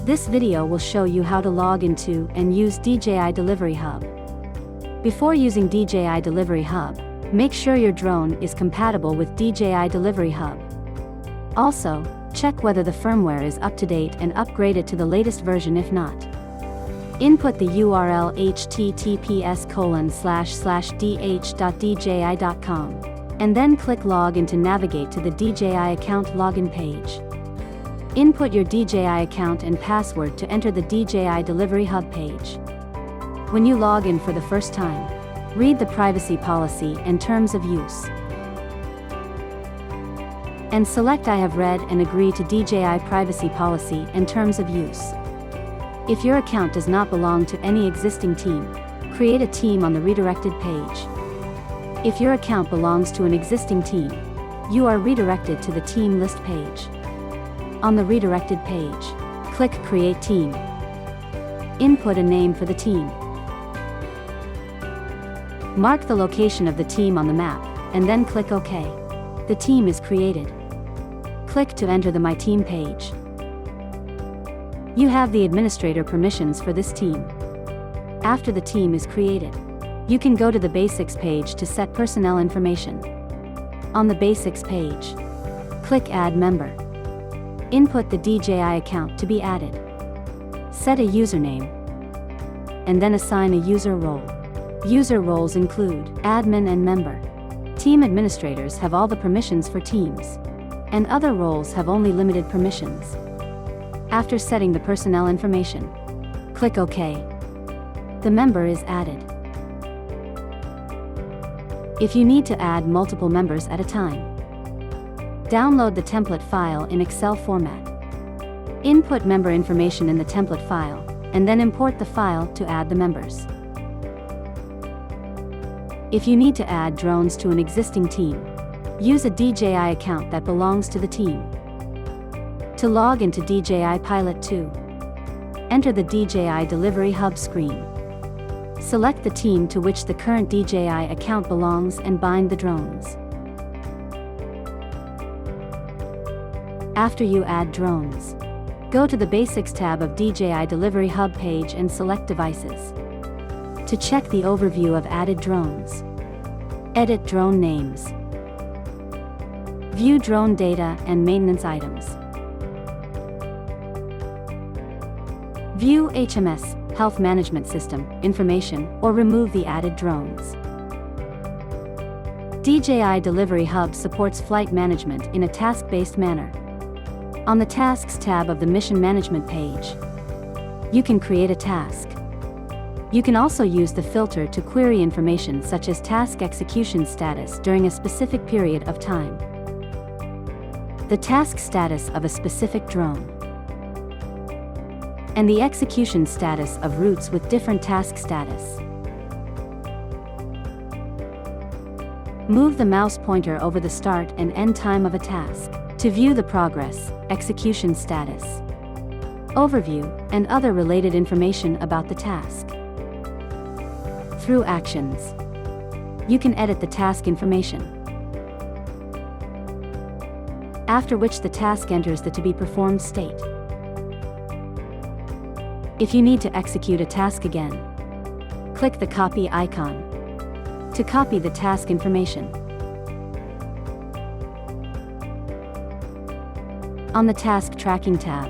This video will show you how to log into and use DJI Delivery Hub. Before using DJI Delivery Hub, make sure your drone is compatible with DJI Delivery Hub. Also, check whether the firmware is up to date and upgrade it to the latest version if not. Input the URL https://dh.dji.com, and then click Login to navigate to the DJI account login page. Input your DJI account and password to enter the DJI Delivery Hub page. When you log in for the first time, read the privacy policy and terms of use. And select I have read and agree to DJI privacy policy and terms of use. If your account does not belong to any existing team, create a team on the redirected page. If your account belongs to an existing team, you are redirected to the team list page. On the redirected page, click Create Team. Input a name for the team. Mark the location of the team on the map, and then click OK. The team is created. Click to enter the My Team page. You have the administrator permissions for this team. After the team is created, you can go to the Basics page to set personnel information. On the Basics page, click Add Member. Input the DJI account to be added. Set a username, and then assign a user role. User roles include admin and member. Team administrators have all the permissions for teams, and other roles have only limited permissions. After setting the personnel information, click OK. The member is added. If you need to add multiple members at a time, download the template file in Excel format. Input member information in the template file, and then import the file to add the members. If you need to add drones to an existing team, use a DJI account that belongs to the team. To log into DJI Pilot 2, enter the DJI Delivery Hub screen. Select the team to which the current DJI account belongs and bind the drones. After you add drones, go to the Basics tab of DJI Delivery Hub page and select Devices. To check the overview of added drones, edit drone names, view drone data and maintenance items, view HMS, Health Management System, information, or remove the added drones. DJI Delivery Hub supports flight management in a task-based manner. On the Tasks tab of the Mission Management page, you can create a task. You can also use the filter to query information such as task execution status during a specific period of time, the task status of a specific drone, and the execution status of routes with different task status. Move the mouse pointer over the start and end time of a task to view the progress, execution status, overview, and other related information about the task. Through Actions, you can edit the task information, after which the task enters the to be performed state. If you need to execute a task again, click the copy icon to copy the task information. On the Task Tracking tab,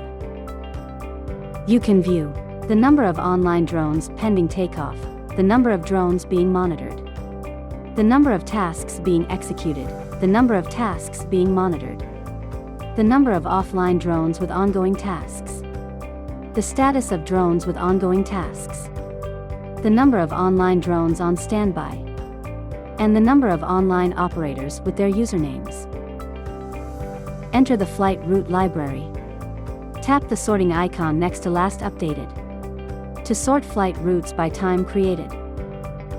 you can view the number of online drones pending takeoff, the number of drones being monitored, the number of tasks being executed, the number of tasks being monitored, the number of offline drones with ongoing tasks, the status of drones with ongoing tasks, the number of online drones on standby, and the number of online operators with their usernames. Enter the flight route library. Tap the sorting icon next to last updated to sort flight routes by time created.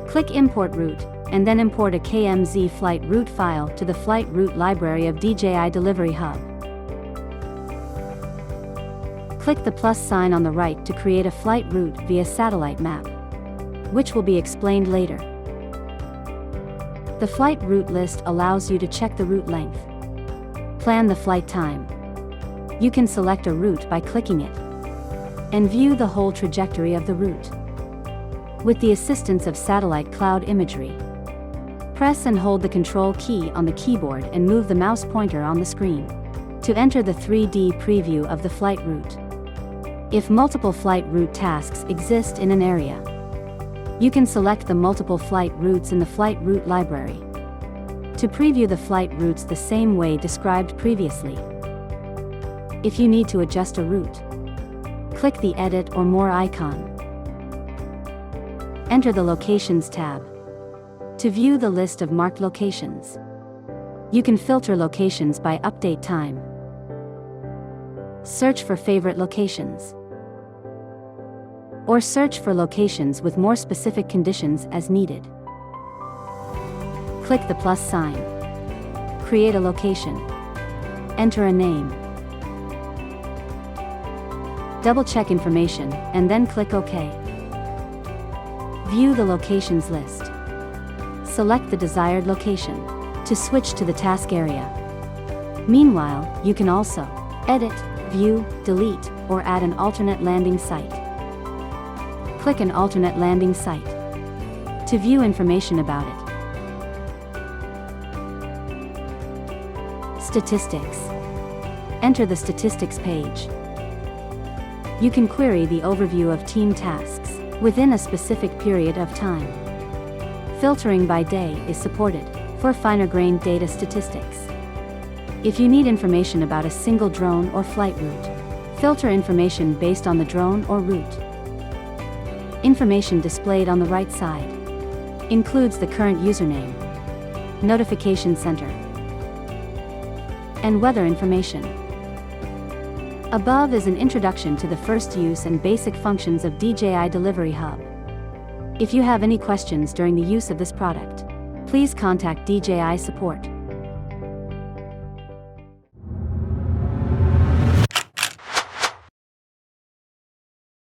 Click Import Route, and then import a KMZ flight route file to the flight route library of DJI Delivery Hub. Click the plus sign on the right to create a flight route via satellite map, which will be explained later. The flight route list allows you to check the route length. Plan the flight time. You can select a route by clicking it. and view the whole trajectory of the route. With the assistance of satellite cloud imagery, press and hold the control key on the keyboard and move the mouse pointer on the screen to enter the 3D preview of the flight route. If multiple flight route tasks exist in an area, you can select the multiple flight routes in the flight route library to preview the flight routes the same way described previously. If you need to adjust a route, click the Edit or More icon. Enter the Locations tab to view the list of marked locations. You can filter locations by update time. Search for favorite locations, or search for locations with more specific conditions as needed. Click the plus sign. Create a location. Enter a name. Double-check information, and then click OK. View the locations list. Select the desired location to switch to the task area. Meanwhile, you can also edit, view, delete, or add an alternate landing site. Click an alternate landing site to view information about it. Statistics. Enter the statistics page. You can query the overview of team tasks within a specific period of time. Filtering by day is supported for finer-grained data statistics. If you need information about a single drone or flight route, filter information based on the drone or route. Information displayed on the right side includes the current username, notification center, and weather information. Above is an introduction to the first use and basic functions of DJI Delivery Hub. If you have any questions during the use of this product, please contact DJI support.